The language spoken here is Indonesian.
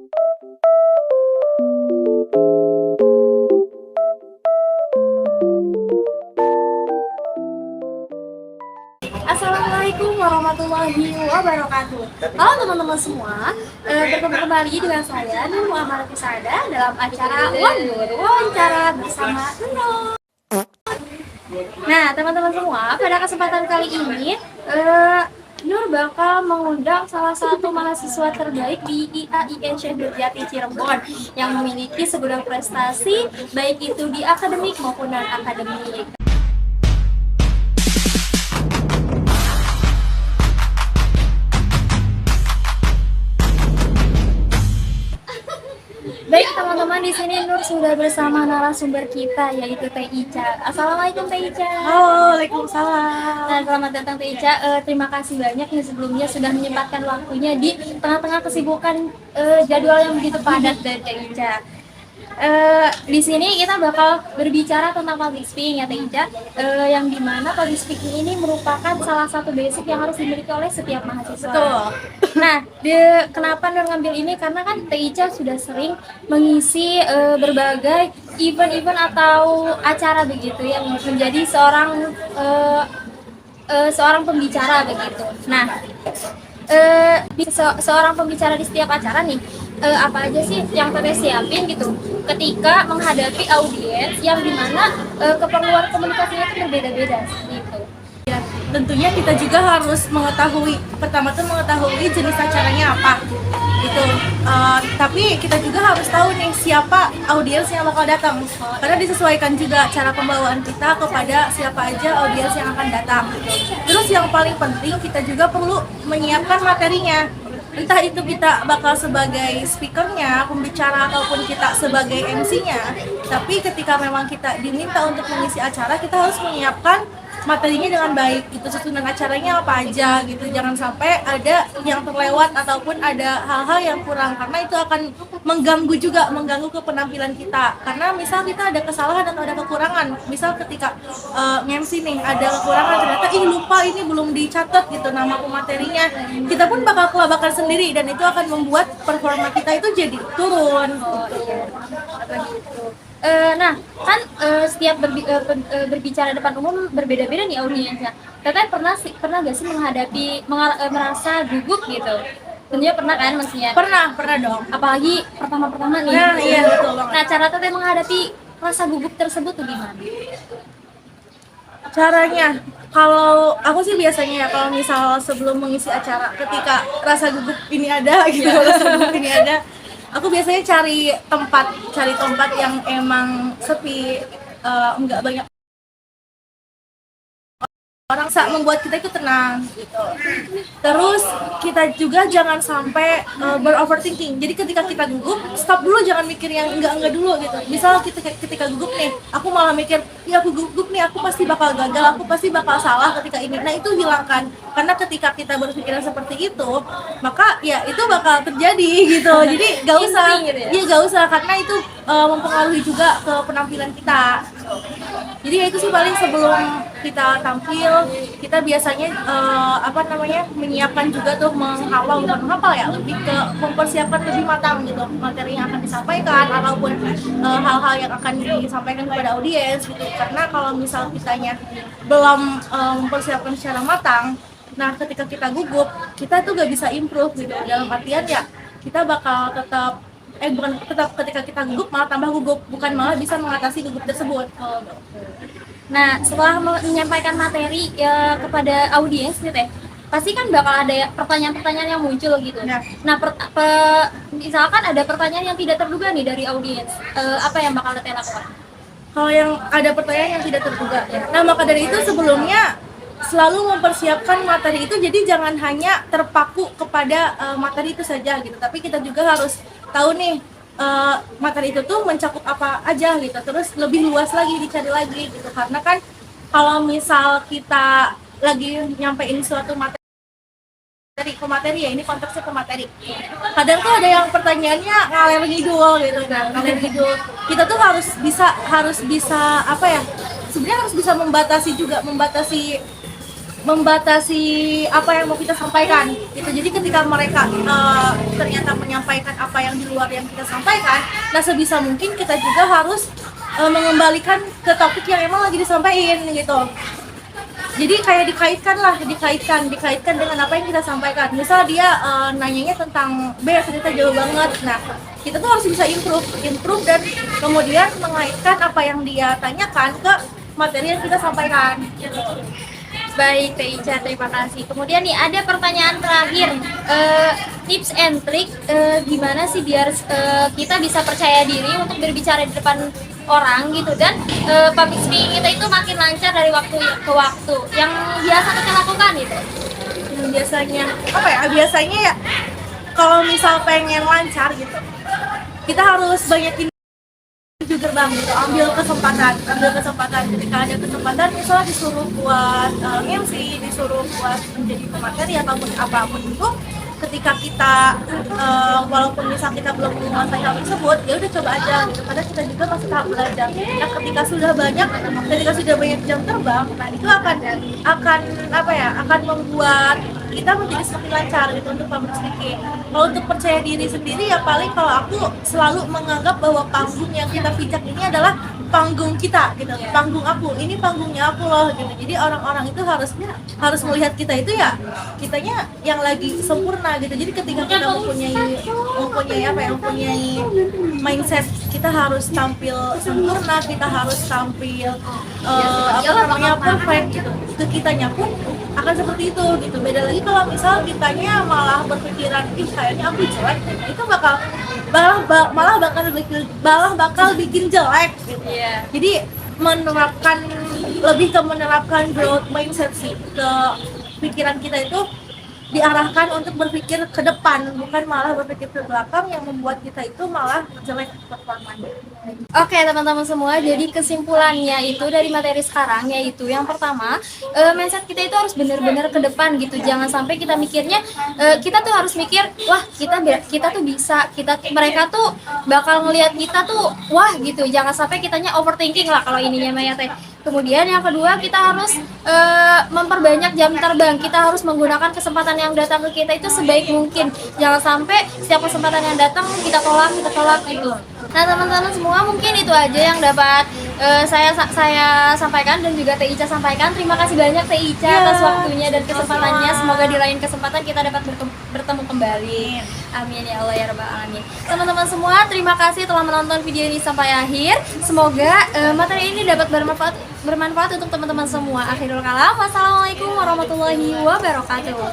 Assalamualaikum warahmatullahi wabarakatuh. Halo teman-teman semua, bertemu kembali dengan saya Nur Muhammad Fisada dalam acara Wawancara bersama Nur. Nah teman-teman semua, pada kesempatan kali ini Nur bakal mengundang salah satu mahasiswa terbaik di IAIN Syekh Nurjati Cirebon yang memiliki segudang prestasi baik itu di akademik maupun non-akademik. Baik teman-teman, di sini Nur sudah bersama narasumber kita yaitu Teh Ica. Assalamualaikum Teh Ica. Halo, waalaikumsalam. Nah, selamat datang Teh Ica. Terima kasih banyak nih sebelumnya sudah menyempatkan waktunya di tengah-tengah kesibukan jadwal yang begitu padat dari Teh Ica. Di sini kita bakal berbicara tentang public speaking ya Teh Ica, yang dimana public speaking ini merupakan salah satu basic yang harus dimiliki oleh setiap mahasiswa. Betul. Nah, kenapa Nur ngambil ini? Karena kan Teh Ica sudah sering mengisi berbagai event-event atau acara begitu yang menjadi seorang pembicara begitu. Nah, seorang pembicara di setiap acara nih, apa aja sih yang Teteh siapin gitu ketika menghadapi audiens yang dimana keperluan komunikasinya itu berbeda-beda gitu. Ya, tentunya kita juga harus mengetahui, pertama tuh mengetahui jenis acaranya apa gitu. Tapi kita juga harus tahu nih siapa audiens yang bakal datang, karena disesuaikan juga cara pembawaan kita kepada siapa aja audiens yang akan datang. Terus yang paling penting kita juga perlu menyiapkan materinya. Entah itu kita bakal sebagai speakernya, pembicara, ataupun kita sebagai MC-nya. Tapi ketika memang kita diminta untuk mengisi acara, kita harus menyiapkan materinya dengan baik, gitu, susunan acaranya apa aja gitu. Jangan sampai ada yang terlewat ataupun ada hal-hal yang kurang, karena itu akan mengganggu ke penampilan kita. Karena misal kita ada kesalahan atau ada kekurangan, misal ketika MC nih ada kekurangan, ternyata lupa ini belum dicatat gitu nama pematerinya, kita pun bakal kelabakan sendiri dan itu akan membuat performa kita itu jadi turun. Oh iya, apa gitu. Nah, kan setiap berbicara depan umum berbeda-beda nih audiensnya. Teteh pernah gak sih merasa gugup gitu? Tentunya pernah kan maksudnya? Pernah dong. Apalagi pertama-pertama nih. Nah, iya betul banget. Nah, cara Teteh menghadapi rasa gugup tersebut tuh gimana? Caranya, kalau aku sih biasanya ya, kalau misal sebelum mengisi acara, ketika rasa gugup ini ada gitu, rasa gugup ini ada, aku biasanya cari tempat yang emang sepi, nggak banyak orang, membuat kita itu tenang gitu. Terus kita juga jangan sampai beroverthinking. Jadi ketika kita gugup, stop dulu, jangan mikir yang enggak dulu gitu. Misal ketika gugup nih, aku malah mikir, ya aku gugup nih, aku pasti bakal gagal, aku pasti bakal salah ketika ini. Nah itu hilangkan, karena ketika kita berpikiran seperti itu, maka ya itu bakal terjadi gitu. Jadi gak usah, ya gak usah, karena itu mempengaruhi juga ke penampilan kita. Jadi ya itu sih paling sebelum kita tampil, kita biasanya menyiapkan juga tuh, bukan menghafal ya, lebih ke mempersiapkan lebih matang gitu materi yang akan disampaikan ataupun hal-hal yang akan disampaikan kepada audiens gitu. Karena kalau misal kitanya belum mempersiapkan secara matang, nah ketika kita gugup, kita tuh gak bisa improve gitu. Dalam artian ya kita bakal ketika kita gugup malah tambah gugup, bukan malah bisa mengatasi gugup tersebut. Nah, setelah menyampaikan materi kepada audiens nih Teh, pasti kan bakal ada pertanyaan-pertanyaan yang muncul gitu. Ya. Nah, misalkan ada pertanyaan yang tidak terduga nih dari audiens, apa yang bakal Teteh lakukan? Kalau yang ada pertanyaan yang tidak terduga, nah maka dari itu sebelumnya selalu mempersiapkan materi itu, jadi jangan hanya terpaku kepada materi itu saja gitu, tapi kita juga harus tahu nih materi itu tuh mencakup apa aja gitu, terus lebih luas lagi dicari lagi gitu. Karena kan kalau misal kita lagi nyampein suatu materi ke materi ya, ini konteksnya ke materi, kadang tuh ada yang pertanyaannya ngalir ngidul gitu kan, ngalir ngidul. Kita tuh harus bisa apa ya, sebenarnya harus bisa membatasi apa yang mau kita sampaikan gitu. Jadi ketika mereka ternyata menyampaikan apa yang di luar yang kita sampaikan. Nah sebisa mungkin kita juga harus mengembalikan ke topik yang emang lagi disampaikan gitu. Jadi kayak dikaitkan dengan apa yang kita sampaikan. Misal dia nanyanya tentang B, ternyata jauh banget. Nah, kita tuh harus bisa improve dan kemudian mengaitkan apa yang dia tanyakan ke materi yang kita sampaikan. Baik, Teh Ica, terima kasih. Kemudian nih ada pertanyaan terakhir, tips and trick gimana sih biar kita bisa percaya diri untuk berbicara di depan orang gitu, dan public speaking kita itu makin lancar dari waktu ke waktu. Yang biasa kita lakukan itu. Biasanya ya kalau misal pengen lancar gitu, kita harus banyakin gerbang gitu, ambil kesempatan ketika ada kesempatan, misalnya disuruh buat MC, disuruh buat menjadi pemateri ataupun apapun itu, ketika kita walaupun misal kita belum menguasai hal tersebut, ya udah coba aja gitu, karena kita juga masih tahap belajar. Nah ketika sudah banyak jam terbang, nah itu akan membuat kita menjadi semakin lancar gitu untuk public speaking. Kalau untuk percaya diri sendiri ya paling kalau aku selalu menganggap bahwa panggung yang kita pijak ini adalah panggung kita gitu, panggung aku, ini panggungnya aku loh gitu. Jadi orang-orang itu harus melihat kita itu ya kitanya yang lagi sempurna gitu. Jadi ketika kita mempunyai mindset kita harus tampil sempurna, kita harus tampil perfect gitu. Ke kitanya pun akan seperti itu gitu. Beda lagi kalau misal kitanya malah berpikiran kayaknya aku jelek, itu malah bakal bikin jelek gitu. Iya. Jadi menerapkan growth mindset sih, ke pikiran kita itu diarahkan untuk berpikir ke depan, bukan malah berpikir ke belakang yang membuat kita itu malah jelek performanya. Oke teman-teman semua, jadi kesimpulannya itu dari materi sekarang yaitu yang pertama, mindset kita itu harus benar-benar ke depan gitu. Jangan sampai kita mikirnya kita tuh harus mikir wah kita tuh bisa, mereka tuh bakal ngelihat kita tuh wah gitu. Jangan sampai kitanya overthinking lah kalau ininya Maya teh. Kemudian yang kedua, kita harus memperbanyak jam terbang. Kita harus menggunakan kesempatan yang datang ke kita itu sebaik mungkin. Jangan sampai setiap kesempatan yang datang kita tolak gitu. Nah teman-teman semua, mungkin itu aja yang dapat saya sampaikan dan juga Teh Ica sampaikan. Terima kasih banyak Teh Ica atas waktunya dan kesempatannya. Semoga di lain kesempatan kita dapat bertemu kembali. Amin ya Allah ya Rabbal Alamin. Teman-teman semua, terima kasih telah menonton video ini sampai akhir. Semoga materi ini dapat bermanfaat untuk teman-teman semua. Akhirul kalam, wassalamualaikum warahmatullahi wabarakatuh.